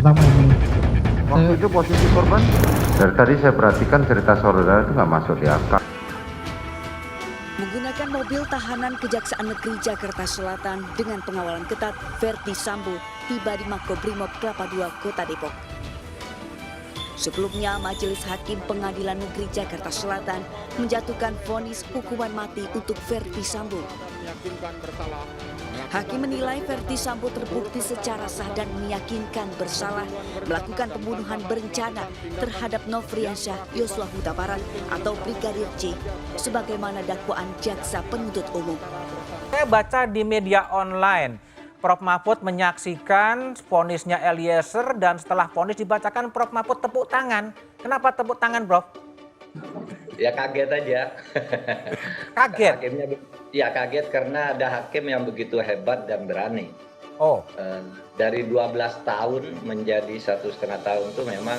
pertama ini Waktu itu posisi korban? Dari tadi saya perhatikan cerita saudara itu nggak masuk di akal. Menggunakan mobil tahanan Kejaksaan Negeri Jakarta Selatan dengan pengawalan ketat, Verdi Sambo tiba di Makobrimob Kelapa II, Kota Depok. Sebelumnya, Majelis Hakim Pengadilan Negeri Jakarta Selatan menjatuhkan vonis hukuman mati untuk Verdi Sambo. Hakim menilai Verdi Sambo terbukti secara sah dan meyakinkan bersalah melakukan pembunuhan berencana terhadap Nofriansyah Yosua Huta Barat atau Brigadir J sebagaimana dakwaan jaksa penuntut umum. Saya baca di media online, Prof. Mahfud menyaksikan vonisnya Eliezer dan setelah vonis dibacakan Prof. Mahfud tepuk tangan. Kenapa tepuk tangan, Prof? Ya kaget aja. Kaget? Hakimnya, ya kaget karena ada hakim yang begitu hebat dan berani. Oh. Dari 12 tahun menjadi 1,5 tahun itu memang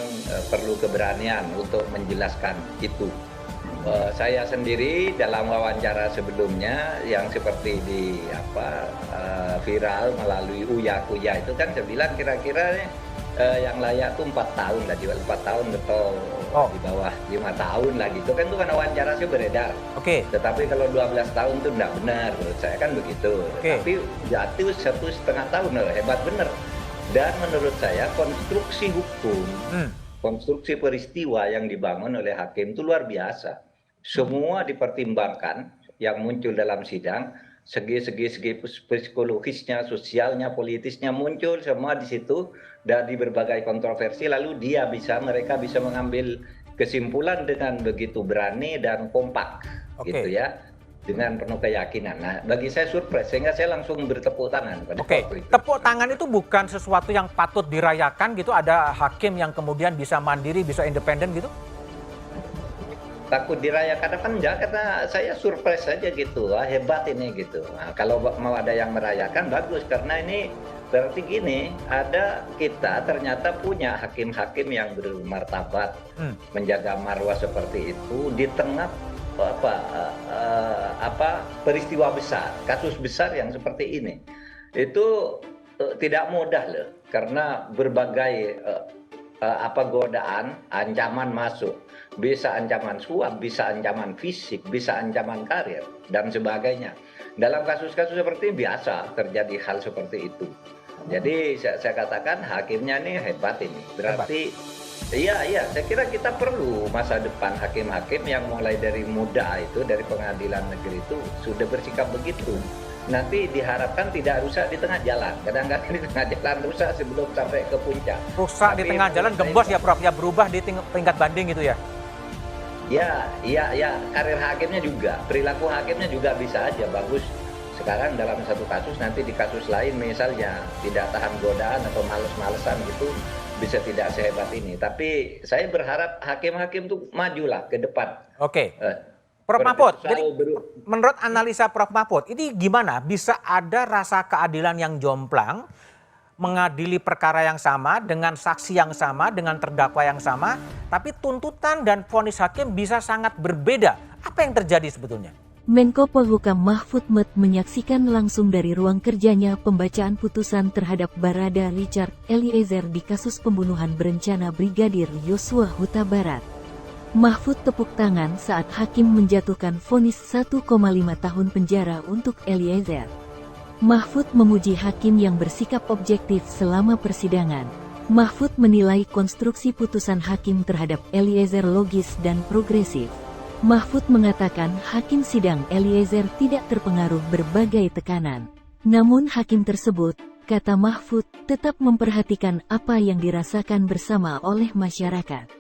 perlu keberanian untuk menjelaskan itu. Saya sendiri dalam wawancara sebelumnya yang seperti di viral melalui Uya-Kuya itu kan saya bilang kira-kira yang layak tuh 4 tahun lah, 4 tahun atau di bawah 5 tahun lah gitu kan, itu kan wawancara sih beredar. Oke. Tetapi kalau 12 tahun itu enggak benar menurut saya kan begitu. Tapi jatuh 1,5 tahun loh, hebat bener. Dan menurut saya konstruksi hukum, konstruksi peristiwa yang dibangun oleh hakim itu luar biasa. Semua dipertimbangkan yang muncul dalam sidang, segi-segi psikologisnya, sosialnya, politisnya muncul semua di situ dari berbagai kontroversi, lalu mereka bisa mengambil kesimpulan dengan begitu berani dan kompak gitu ya, dengan penuh keyakinan. Nah, bagi saya surprise sehingga saya langsung bertepuk tangan pada waktu itu. Tepuk tangan itu bukan sesuatu yang patut dirayakan gitu, ada hakim yang kemudian bisa mandiri, bisa independen gitu? Takut dirayakan apa enggak, karena saya surprise saja gitu, hebat ini gitu. Nah, kalau mau ada yang merayakan bagus, karena ini berarti gini, kita ternyata punya hakim-hakim yang bermartabat, menjaga marwah seperti itu di tengah peristiwa besar, kasus besar yang seperti ini. Itu tidak mudah loh, karena berbagai godaan, ancaman masuk. Bisa ancaman suap, bisa ancaman fisik, bisa ancaman karir, dan sebagainya. Dalam kasus-kasus seperti ini biasa terjadi hal seperti itu. Jadi saya katakan hakimnya ini hebat ini. Berarti iya, saya kira kita perlu masa depan hakim-hakim yang mulai dari muda itu, dari pengadilan negeri itu sudah bersikap begitu. Nanti diharapkan tidak rusak di tengah jalan. Kadang-kadang di tengah jalan rusak sebelum sampai ke puncak. Rusak di tengah jalan, gembos ya Prof, ya berubah di tingkat banding gitu ya? Ya, karir hakimnya juga, perilaku hakimnya juga bisa aja bagus. Sekarang dalam satu kasus, nanti di kasus lain misalnya tidak tahan godaan atau males-malesan gitu, bisa tidak sehebat ini. Tapi saya berharap hakim-hakim itu majulah ke depan. Oke. Prof. Mahfud, jadi menurut analisa Prof. Mahfud, ini gimana bisa ada rasa keadilan yang jomplang, mengadili perkara yang sama, dengan saksi yang sama, dengan terdakwa yang sama, tapi tuntutan dan vonis hakim bisa sangat berbeda. Apa yang terjadi sebetulnya? Menko Polhukam Mahfud MT menyaksikan langsung dari ruang kerjanya pembacaan putusan terhadap Barada Richard Eliezer di kasus pembunuhan berencana Brigadir Yosua Huta Barat. Mahfud tepuk tangan saat hakim menjatuhkan vonis 1,5 tahun penjara untuk Eliezer. Mahfud memuji hakim yang bersikap objektif selama persidangan. Mahfud menilai konstruksi putusan hakim terhadap Eliezer logis dan progresif. Mahfud mengatakan hakim sidang Eliezer tidak terpengaruh berbagai tekanan. Namun hakim tersebut, kata Mahfud, tetap memperhatikan apa yang dirasakan bersama oleh masyarakat.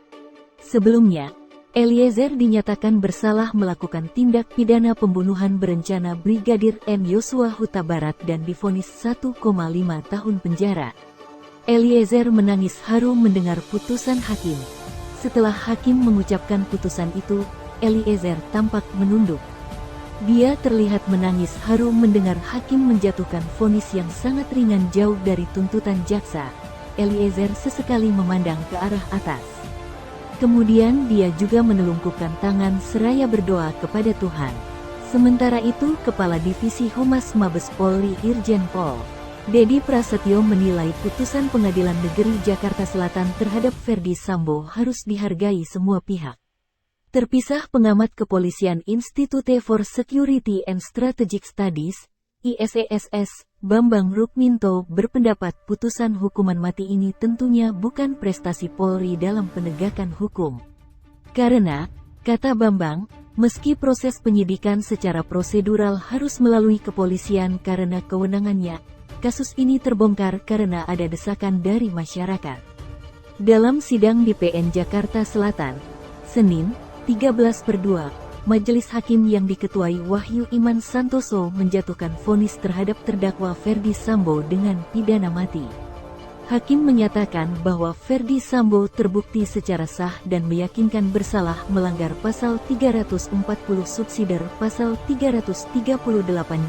Sebelumnya, Eliezer dinyatakan bersalah melakukan tindak pidana pembunuhan berencana Brigadir M. Yosua Huta Barat dan divonis 1,5 tahun penjara. Eliezer menangis haru mendengar putusan hakim. Setelah hakim mengucapkan putusan itu, Eliezer tampak menunduk. Dia terlihat menangis haru mendengar hakim menjatuhkan vonis yang sangat ringan jauh dari tuntutan jaksa. Eliezer sesekali memandang ke arah atas. Kemudian dia juga menelungkupkan tangan seraya berdoa kepada Tuhan. Sementara itu, Kepala Divisi Humas Mabes Polri Irjen Pol Dedi Prasetyo menilai putusan Pengadilan Negeri Jakarta Selatan terhadap Ferdy Sambo harus dihargai semua pihak. Terpisah pengamat kepolisian Institute for Security and Strategic Studies, ISESS, Bambang Rukminto berpendapat putusan hukuman mati ini tentunya bukan prestasi Polri dalam penegakan hukum. Karena, kata Bambang, meski proses penyidikan secara prosedural harus melalui kepolisian karena kewenangannya, kasus ini terbongkar karena ada desakan dari masyarakat. Dalam sidang di PN Jakarta Selatan, Senin, 13/2, Majelis Hakim yang diketuai Wahyu Iman Santoso menjatuhkan vonis terhadap terdakwa Ferdy Sambo dengan pidana mati. Hakim menyatakan bahwa Ferdy Sambo terbukti secara sah dan meyakinkan bersalah melanggar pasal 340 subsider pasal 338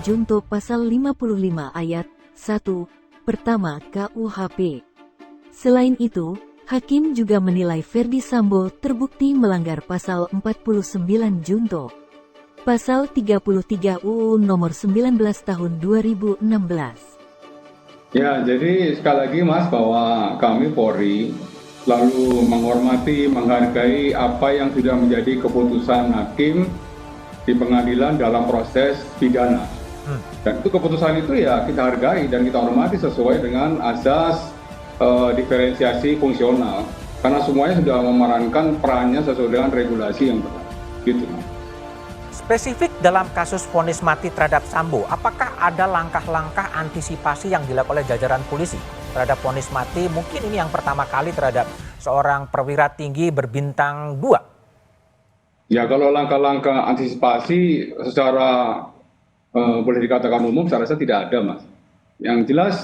junto pasal 55 ayat 1, pertama KUHP. Selain itu, Hakim juga menilai Ferdy Sambo terbukti melanggar pasal 49 junto pasal 33 UU nomor 19 tahun 2016. Ya, jadi sekali lagi Mas, bahwa kami Polri selalu menghormati, menghargai apa yang sudah menjadi keputusan hakim di pengadilan dalam proses pidana. Dan itu keputusan itu ya kita hargai dan kita hormati sesuai dengan asas diferensiasi fungsional. Karena semuanya sudah memerankan perannya sesuai dengan regulasi yang berlaku. Gitu. Spesifik dalam kasus vonis mati terhadap Sambo, apakah ada langkah-langkah antisipasi yang dilakukan oleh jajaran polisi terhadap vonis mati? Mungkin ini yang pertama kali terhadap seorang perwira tinggi berbintang 2. Ya, kalau langkah-langkah antisipasi secara boleh dikatakan umum, saya rasa tidak ada, Mas. Yang jelas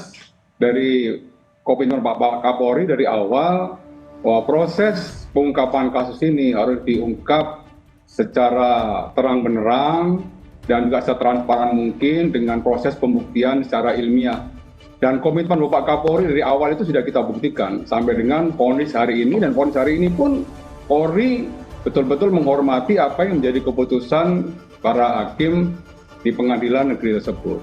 dari komitmen Pak Kapolri dari awal bahwa proses pengungkapan kasus ini harus diungkap secara terang-benerang dan juga setransparan mungkin dengan proses pembuktian secara ilmiah. Dan komitmen Bapak Kapolri dari awal itu sudah kita buktikan sampai dengan vonis hari ini, dan vonis hari ini pun Polri betul-betul menghormati apa yang menjadi keputusan para hakim di pengadilan negeri tersebut.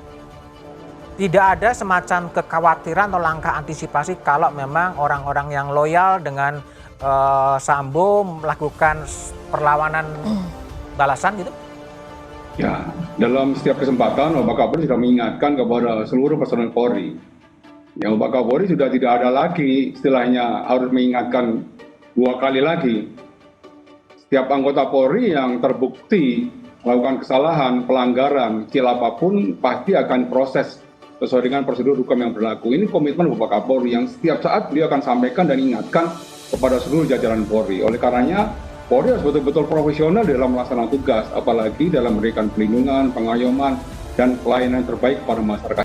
Tidak ada semacam kekhawatiran atau langkah antisipasi kalau memang orang-orang yang loyal dengan Sambo melakukan perlawanan balasan gitu? Ya, dalam setiap kesempatan Bapak Kapolri sudah mengingatkan kepada seluruh personel Polri. Ya, Bapak Kapolri sudah tidak ada lagi istilahnya harus mengingatkan 2 kali lagi. Setiap anggota Polri yang terbukti melakukan kesalahan, pelanggaran, kecil apapun pasti akan proses sesuai dengan prosedur hukum yang berlaku. Ini komitmen Bapak Kapolri yang setiap saat beliau akan sampaikan dan ingatkan kepada seluruh jajaran Polri. Oleh karenanya, Polri harus betul-betul profesional dalam melaksanakan tugas, apalagi dalam memberikan perlindungan, pengayoman, dan pelayanan terbaik kepada masyarakat.